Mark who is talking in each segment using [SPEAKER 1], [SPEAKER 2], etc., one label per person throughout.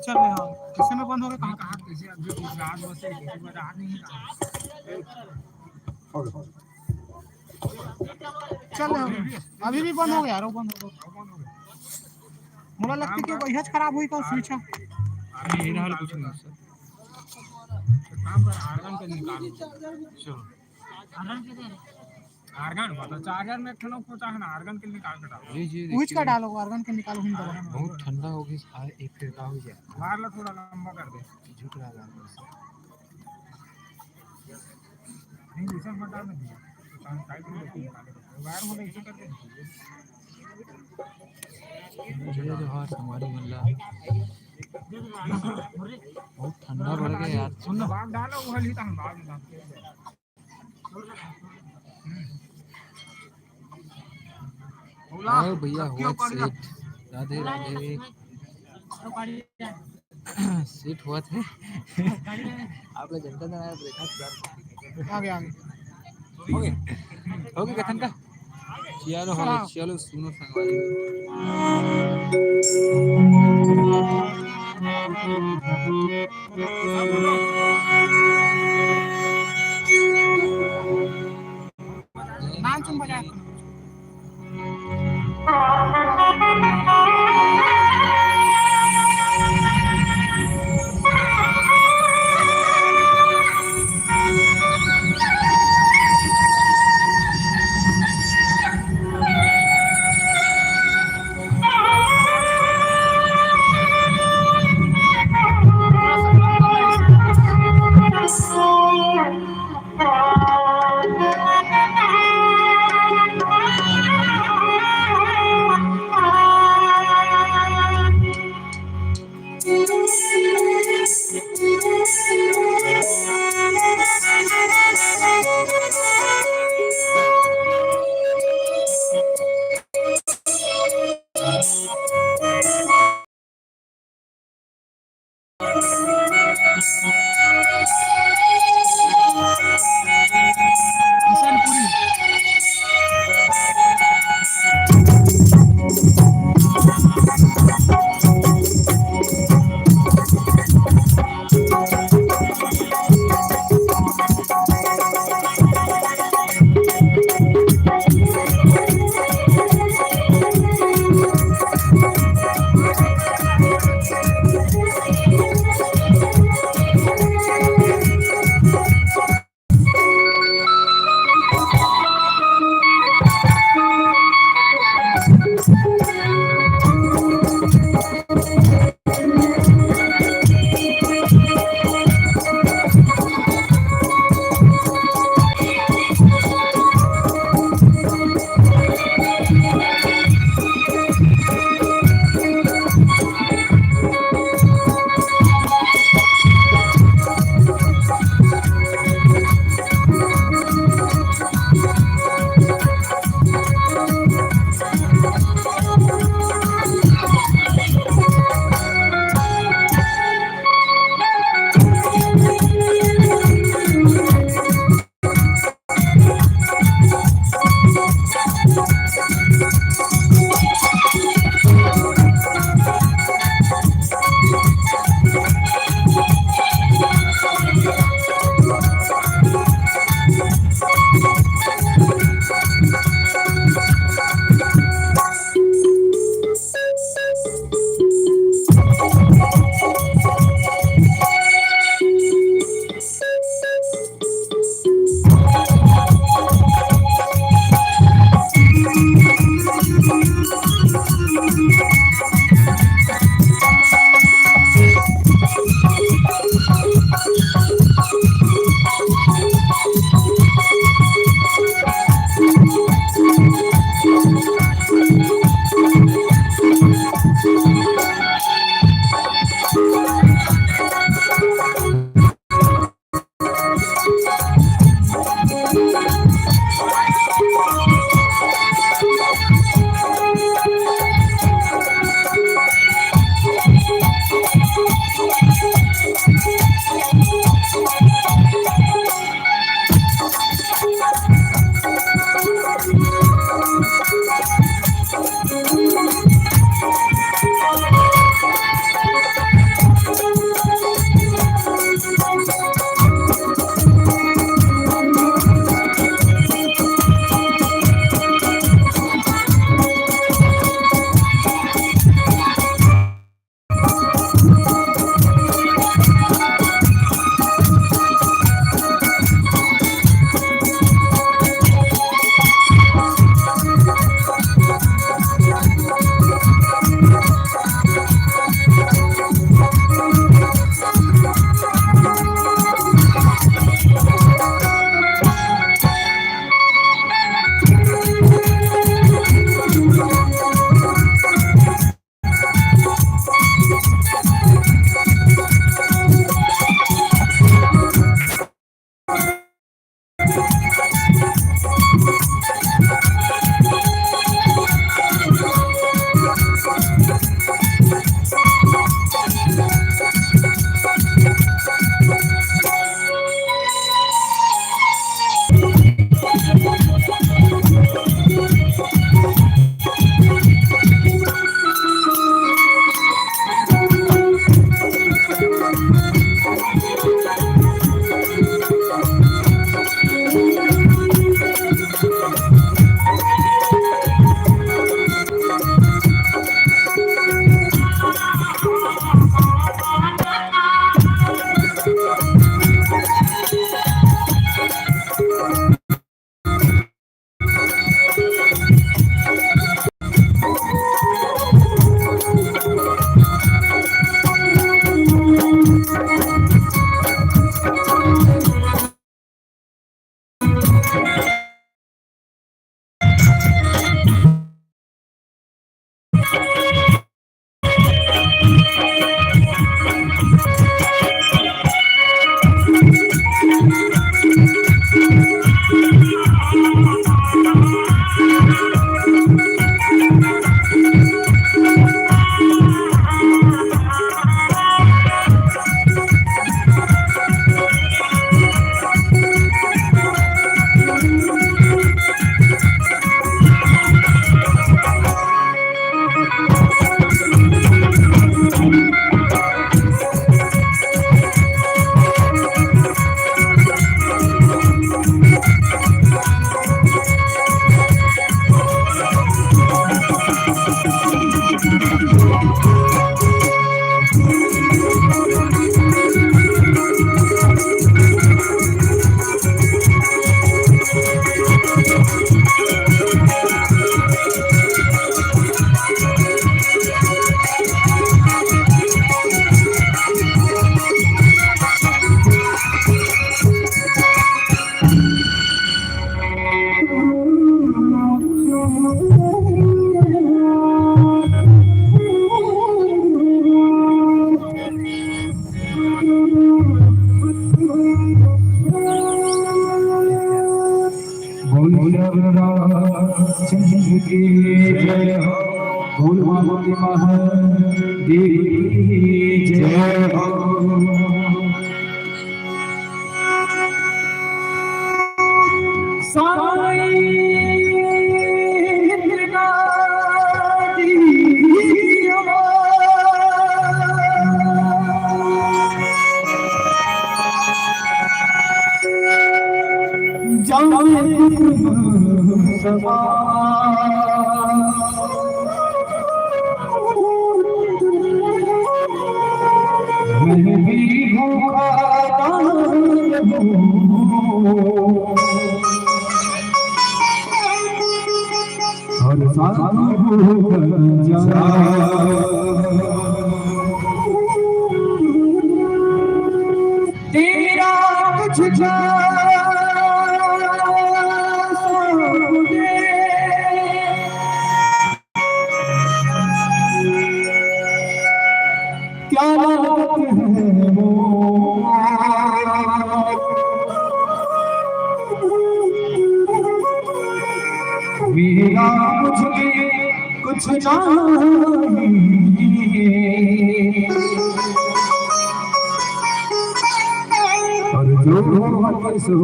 [SPEAKER 1] चल रहे हाँ किसी में बंद हो गए कहाँ कैसे अभी रात बसे रात नहीं चल रहे अभी भी बंद हो गया यार वो बंद हो गया मुझे लगता है कि वही खराब हुई का स्विच नहीं रहा कुछ नहीं सर काम कर आर्गन के निकाल चलो आर्गन के दे आर्गन बता चार्जर में खनो पहुंचा है ना आर्गन के निकाल के डालो जी जी स्विच का डालो आर्गन के निकालो हम दबा बहुत ठंडा हो गया एक टिका हो गया मार लो थोड़ा लंबा कर दे झुक रहा है नहीं दूसरा हटा ना दिया तो टाइट में देखो निकाले वायर में ऐसे करके जय जोहार हमारी मल्ला बहुत ठंडा पड़ गया यार सुन ना बाग डालो वो ही हम बाग में आओ भैया हुआ सेट राधे राधे सेट हुआ थे आप लोग जनता ने आया देखा आगे आगे ओके ओके कथन का चलो सुनो संगवारी नाम सुन बजा
[SPEAKER 2] की जय हो। मैं भी भूखा हर साल भूख जा तेरा मुझे क्या लागत है वो मेरा मुझे कुछ चाहिए और जो सो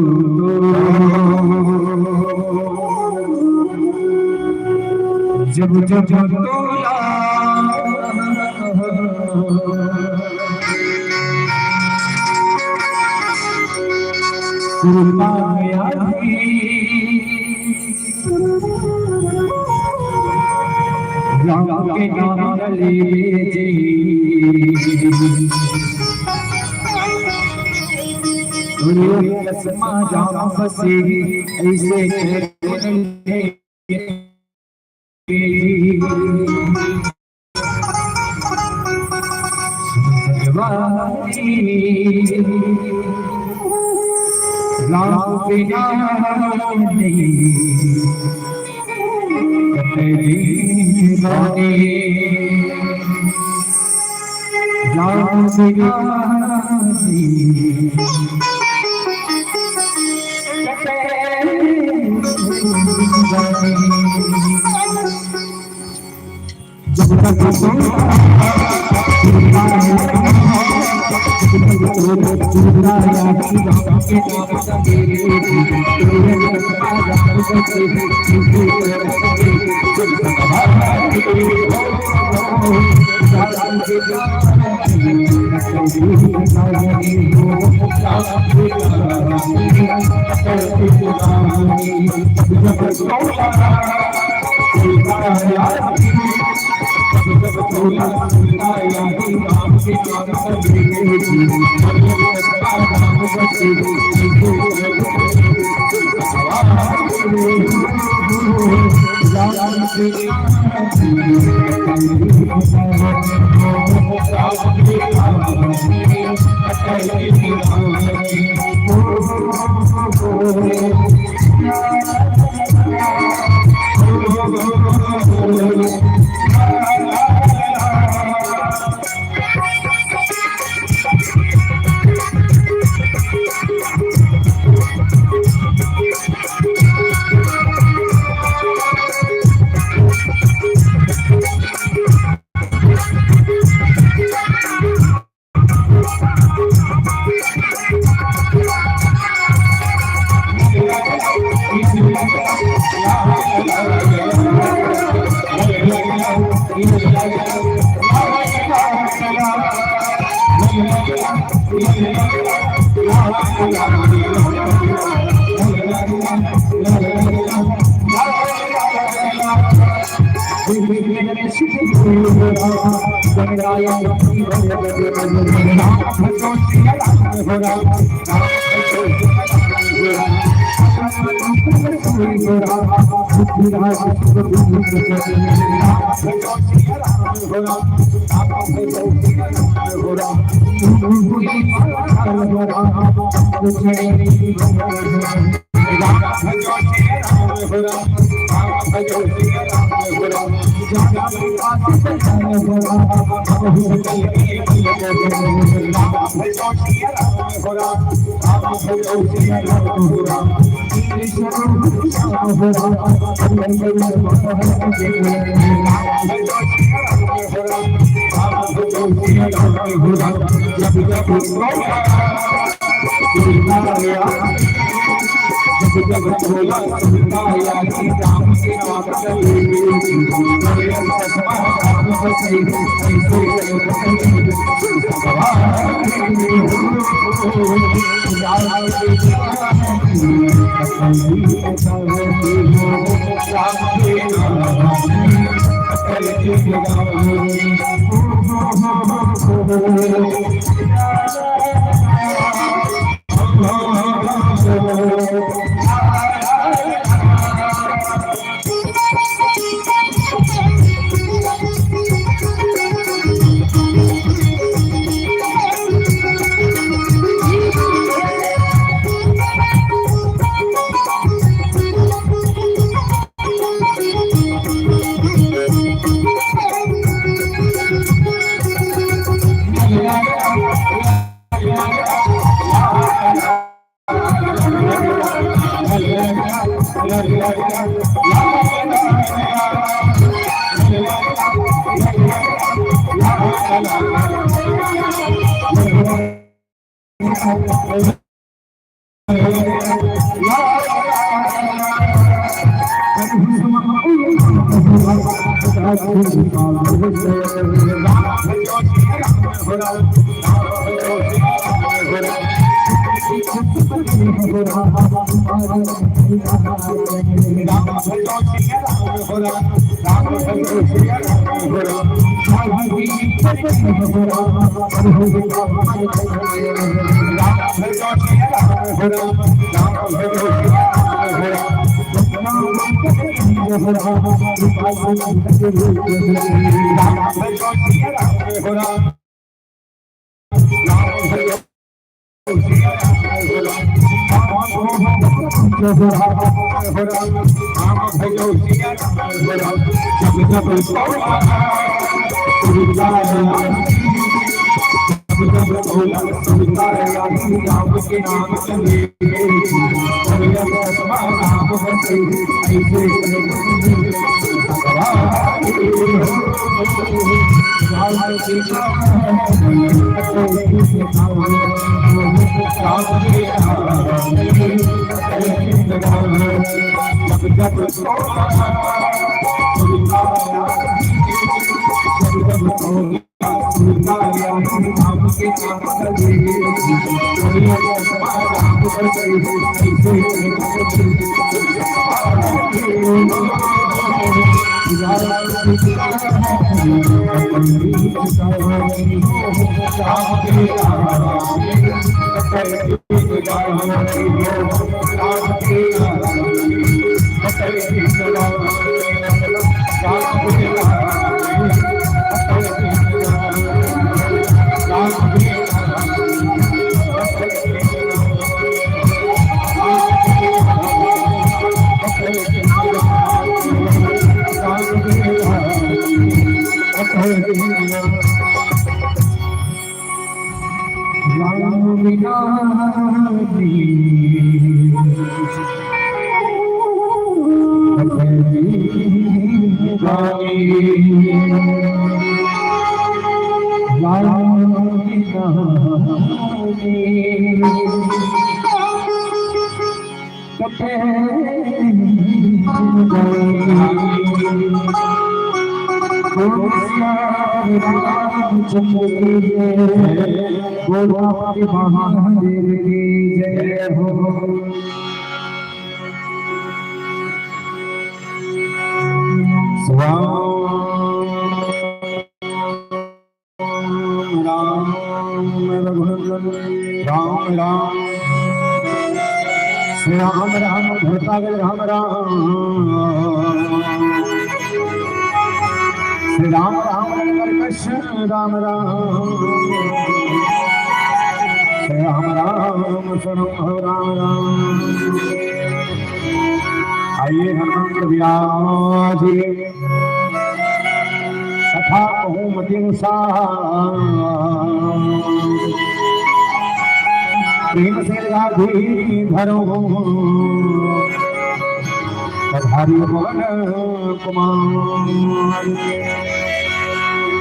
[SPEAKER 2] जब जब तोला राम के नाम ले कसमा जाम फसे ऐसे राम के नाम नहीं राम से जब तक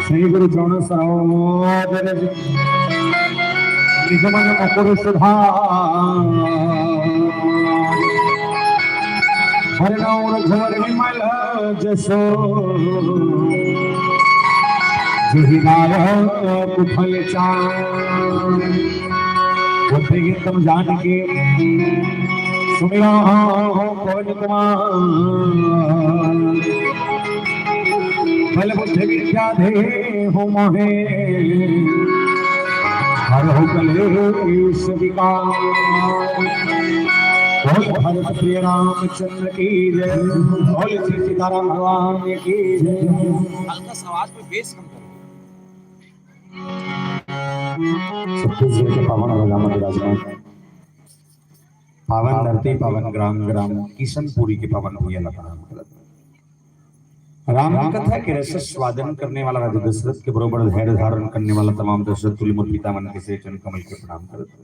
[SPEAKER 2] श्री गुरु चरण सरोज रज निज मन मुकुर सुधार हरिनाम घोर विमल जसो जहि नायक कुफल चान बुद्धि तुम जान के सुनिया कौन कुमार बल बुद्धि विद्या दे हो मोहे हर हो कलेश विकार बोल भरत प्रिय रामचंद्र की जय बोल श्री सीताराम भगवान की जय।
[SPEAKER 1] हल्का सा आवाज पे बेस कम करो।
[SPEAKER 2] छत्तीसगढ़ के पावन राजा विराजमान पावन धरती पावन ग्राम ग्राम किशनपुरी के पावन भूया लगा राम की कथा के रस स्वादन करने वाला राजा दशरथ के बरोबर धैर्य धारण करने वाला तमाम दशरथ तुल्य मूर्ति पिता मन के चरण कमल के प्रणाम करते।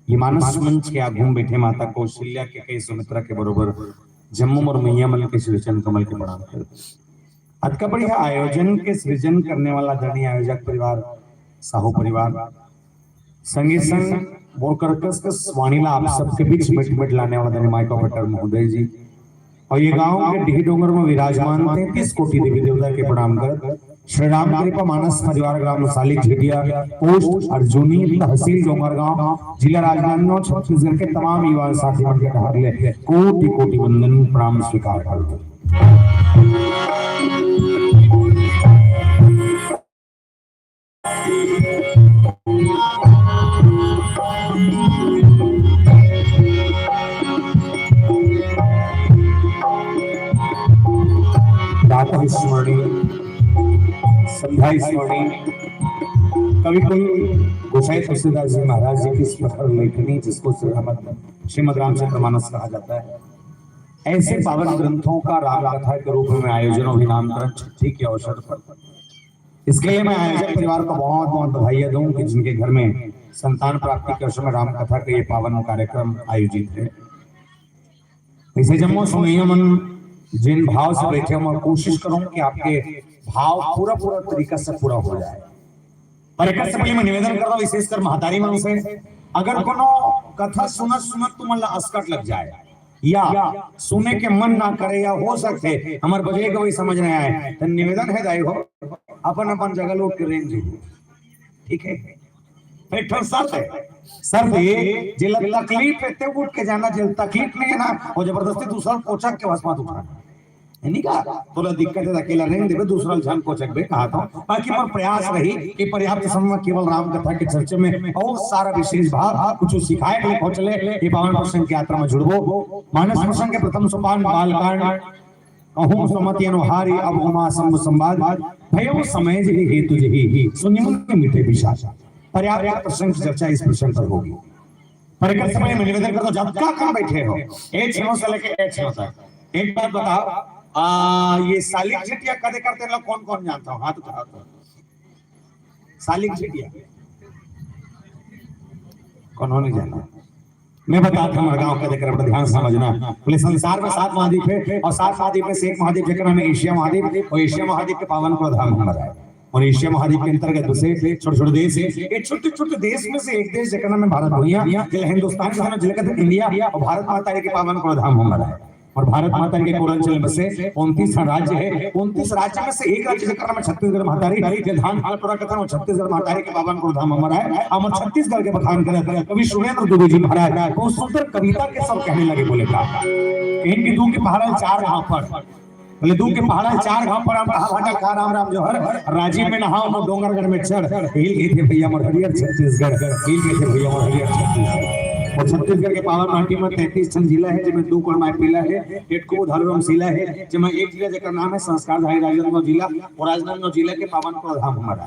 [SPEAKER 2] ये मानस मंच के आगुम बैठे माता कौशल्या के कई सुमित्रा के बरोबर जम्मू और मैया मन के चरण कमल के प्रणाम करते। आज का बढ़िया आयोजन के सृजन करने वाला धनी आयोजक परिवार साहू परिवार संगे संग बोरकरकस वाणीला आप सबके बीच मिट लाने वाला धनी माइका भट्टर महोदय जी और ये गांव के डिही डोंगर में विराजमान 33 कोटि देवी देवता के प्रणाम कर श्री राम कृपा मानस परिवार ग्राम सालिक झेटिया पोस्ट अर्जुनी तहसील डोंगरगांव जिला राजनांदगांव छत्तीसगढ़ के तमाम युवा साथी मन के हार ले कोटि कोटि वंदन प्रणाम स्वीकार करते। स्मरणीय संध्या स्मरणीय कवि कुल गोसाई तुलसीदास जी महाराज जी की स्मरण लेखनी जिसको श्रीमद रामचंद्र मानस कहा जाता है। ऐसे पावन ग्रंथों का राम कथा के रूप में आयोजन और नामकरण छठी के अवसर पर इसके लिए मैं आयोजक परिवार को बहुत बहुत बधाइयां दूं कि जिनके घर में संतान प्राप्ति के अवसर में राम कथा का ये पावन कार्यक्रम आयोजित है। इसे जम्मू सुनैया मन जिन भाव से बैठे हम और कोशिश करूं कि आपके भाव पूरा तरीका से पूरा हो जाए। पर एक से पहले मैं निवेदन कर रहा हूं विशेषकर महतारी मन से अगर कोनो कथा सुनत तो मन अस्कट लग जाए या सुने के मन ना करे या हो सकते हमारे बजरे को वही समझ नहीं आए तो निवेदन है दाई हो अपन जगह लौट के रेंज ठीक है। एक शर्त ये जिला तकलीफ है ते उठ के जाना जिल तकलीफ नहीं है ना वो जबरदस्ती दूसरा कोचक के वसमत उठाना है नहीं का थोड़ा दिक्कत है अकेला नहीं देवे दूसरा जान कोचक बे कहा था बाकी मोर प्रयास रही कि पर्याप्त समय में केवल राम कथा के चर्चा में और सारा विशेष भाग कुछ सिखाए के लिए पहुंचले ये पावन प्रसंग की यात्रा में जुड़बो। मानस प्रसंग के प्रथम सोपान बालकांड कहूं सुमति अनुहारी अब उमा संग संवाद भयो समय जहि हेतु जहि सुनिमन के मीठे विशाल पर्याप्त प्रसंग की चर्चा इस प्रसंग पर होगी। पर एक समय में निवेदन करता जब कहां बैठे हो एक क्षणों से लेकर एक क्षणों तक एक बात बताओ ये सालिक झिटिया कदे करते लोग कौन कौन जानता हो हाथ उठाओ तो सालिक झिटिया कौन नहीं जाना मैं बताता हूं गांव कदे कर बड़ा ध्यान समझना बोले संसार में 7 महाद्वीप है और 7 महाद्वीप में से एक महाद्वीप जेकर नाम है एशिया महाद्वीप और एशिया महाद्वीप के पावन को धाम हमारा है और एशिया महाद्वीप के अंतर्गत दूसरे छोटे-छोटे देश है। एक छोटे-छोटे देश में से एक देश जेकर नाम है भारत भूमिया जिला हिंदुस्तान का नाम जिला कहते इंडिया और भारत माता के पावन को धाम हमारा है और भारत माता के पूर्वांचल में से 29 राज्य है। 29 राज्य में से एक राज्य जेकर नाम है छत्तीसगढ़ महातारी धान पूरा कथा और छत्तीसगढ़ महातारी के पावन को धाम हमारा है। हम छत्तीसगढ़ के बखान करे कवि सुरेंद्र दुबे जी महाराज वो सुंदर कविता के सब कहने लगे बोले का इनकी दू के पहाड़ 4 घाव पर बोले दू के पहाड़ 4 घाव पर हम कहा भाटा का राम जो हर राजीव में नहाओ हम डोंगरगढ़ में चढ़ हिल गए थे भैया मोर हरियर छत्तीसगढ़ हिल गए थे भैया मोर हरियर छत्तीसगढ़ और छत्तीसगढ़ के पावन माटी में 33 ठन जिला है जिसमें 2 कोण माइपिला है एक को धर्म जिला है जिसमें एक जिला जेकर नाम है संस्कारधारी राजनांदगांव जिला और राजनांदगांव जिला के पावन को धाम हमारा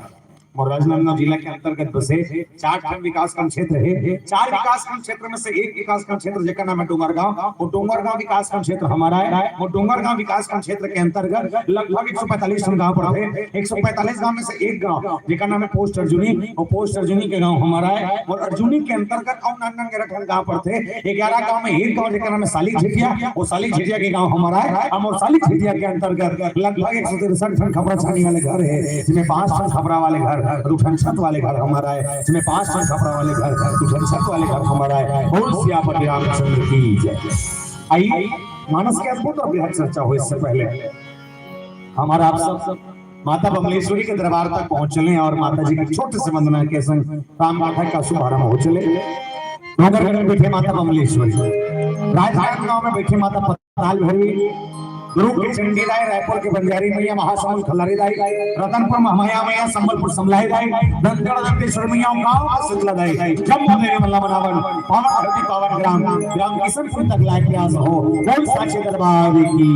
[SPEAKER 2] और राजनांदगांव जिला के अंतर्गत बसे 4 खंड विकास खंड क्षेत्र है। 4 विकास खंड क्षेत्र में से एक विकास खंड क्षेत्र जिसका नाम है डोंगरगांव। वो डोंगरगांव विकास खंड क्षेत्र हमारा है। वो डोंगरगांव विकास खंड क्षेत्र के अंतर्गत लगभग 145 गांव पड़ते हैं। 145 गांव में से एक गांव जिसका नाम है पोस्ट अर्जुनी। वो पोस्ट अर्जुनी के गांव हमारा है। और अर्जुनी के अंतर्गत और नानन गांव पड़ते हैं। 11 गांव में एक गांव जिसका नाम है सालिक झिटिया। वो सालिक झिटिया के गांव हमारा है। हम सालिक झिटिया के अंतर्गत लगभग 163 खंड खपरा छानी वाले घर है, जिसमें 5 खंड खपरा वाले घर, 2 खंड छत वाले घर हमारा है, जिसमें 5 खंड खपरा वाले घर, 2 खंड छत वाले घर हमारा है। और सियापति रामचंद्र की जय। आइए मानस के अद्भुत और बृहद चर्चा हो। इससे पहले हमारा आप सब माता बमलेश्वरी के दरबार तक पहुंच चले और माता जी की छोटे से वंदना के संग राम कथा का शुभारंभ हो चले। नौगढ़ में बैठे माता बमलेश्वरी, राजनांदगांव में बैठे माता पताल भैरवी, दुर्ग के चंडी राय, रायपुर के बंजारी मैया, महासमुंद खल्लारी दाई, रतनपुर महामाया मैया, संबलपुर समलाई दाई, दंतेवाड़ा दंतेश्वर मैया, गांव का सिलसिला दाई, जम्मू मेरे मल्ला बनावन, पावन हरती पावन ग्राम किशनपुर तक लाए प्रयास हो। बोल साचे दरबार की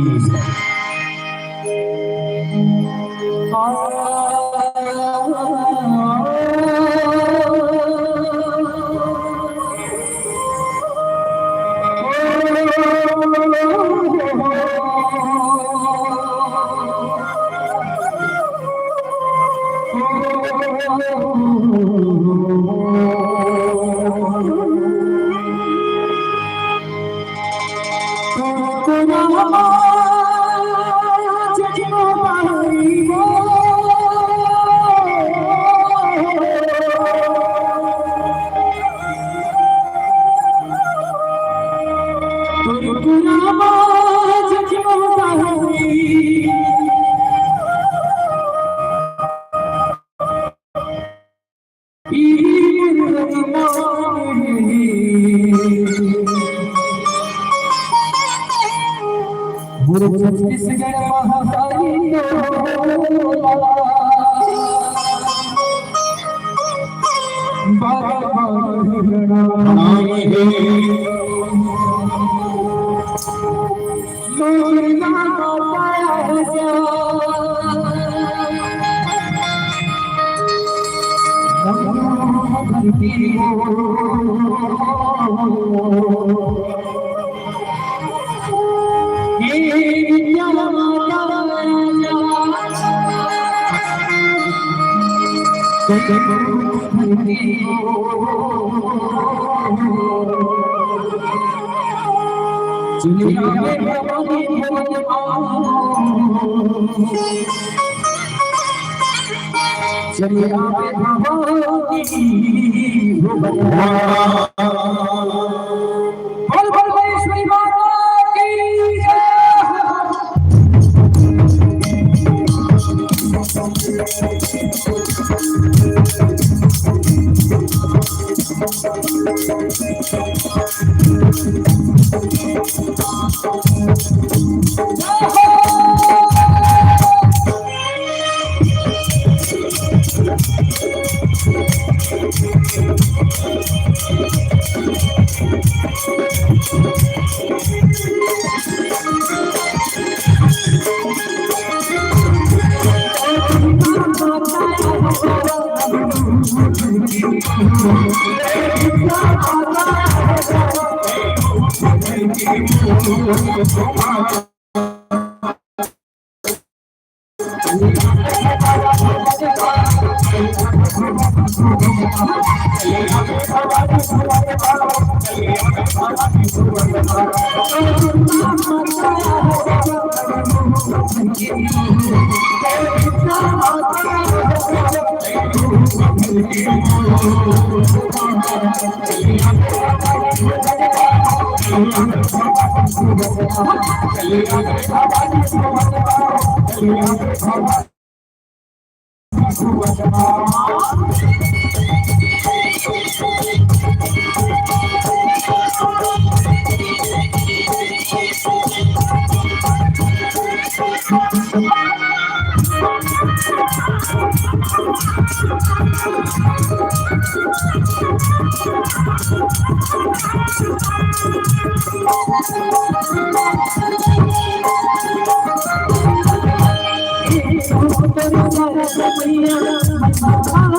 [SPEAKER 3] मैया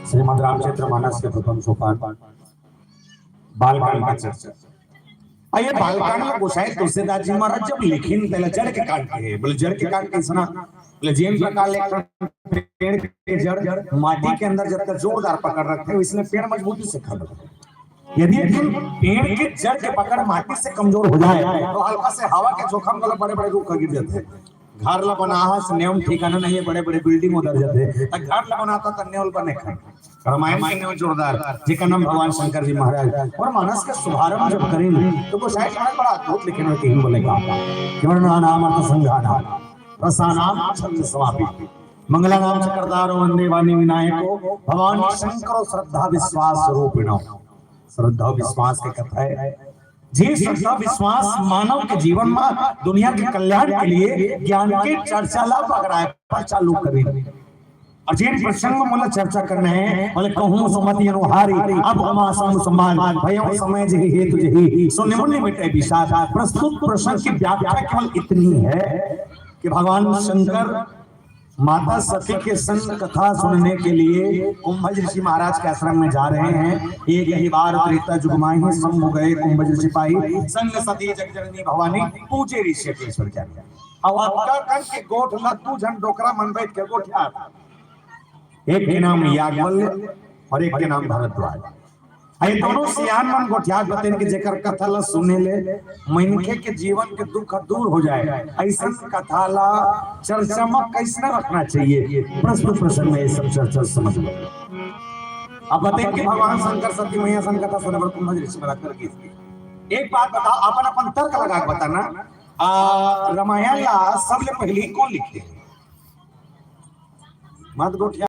[SPEAKER 2] श्रीमद् रामचरित्र मानस के प्रथम सोपान बालकांड का चर्चा। ये बालकांड में गोसाई तुलसीदास जी महाराज जब लिखिन पहले जड़ के काट के बोले जड़ के काट के सुना बोले जेम प्रकार ले पेड़ के जड़ माटी के अंदर जब तक जोरदार पकड़ रखते हो इसलिए पेड़ मजबूती से खड़ा है। यदि पेड़ के जड़ के पकड़ माटी से कमजोर हो जाए तो हल्का से हवा के जोखम वाला बड़े बड़े रुख गिर जाते हैं। घर ला बनाहस नियम ठिकाना नहीं है, बड़े बड़े बिल्डिंग उधर जाते हैं। घर ला बनाता तो नेवल पर नहीं रामायण के नेवल जोरदार जिसका नाम भगवान शंकर जी महाराज और मानस का शुभारंभ जब करेंगे तो वो शायद बड़ा अद्भुत लिखे हुए कहीं बोलेगा केवल नाम अर्थ संघाना रसानाम छंद समापि मंगला नाम चक्रधार वंदे वाणी विनायको भगवान शंकर श्रद्धा विश्वास रूपिणो। श्रद्धा विश्वास की कथा है जी। श्रद्धा विश्वास मानव के जीवन में दुनिया के कल्याण के लिए ज्ञान के चर्चा ला पकड़ा है चालू करें और जिन प्रसंग में मतलब चर्चा करना है बोले कहूं सुमति अनुहारी अब हमा सम समान भयो समय जहि हेतु जहि सो निम्न मिटे विषाद। प्रस्तुत प्रसंग की व्याख्या केवल इतनी है कि भगवान शंकर माता सती के संग कथा सुनने के लिए कुंभज ऋषि महाराज के आश्रम में जा रहे हैं। एक ही बार त्रेता जुग में संग हो गए कुंभज ऋषि पाई संग सती जगजननी भवानी पूजे ऋषिकेश्वर क्या और कन के गोठ लद्दू जन डोकरा मन बैठ के गोठा। एक के नाम याज्ञवल्क्य और एक के नाम भरद्वाज। ये दोनों सियान मन गोठिया बतेन के जेकर कथा ला सुने ले मनखे के जीवन के दुख दूर हो जाए, ऐसा कथा ला चर्चा में कैसे रखना चाहिए। प्रश्न में ये सब चर्चा समझ लो। अब बताइए कि भगवान शंकर सती मैया सन कथा सुने पर कुंभ ऋषि में कर की एक बात बताओ, अपन अपन तर्क लगा के बताना। रामायण ला सबले पहले कौन लिखे? मत गोठिया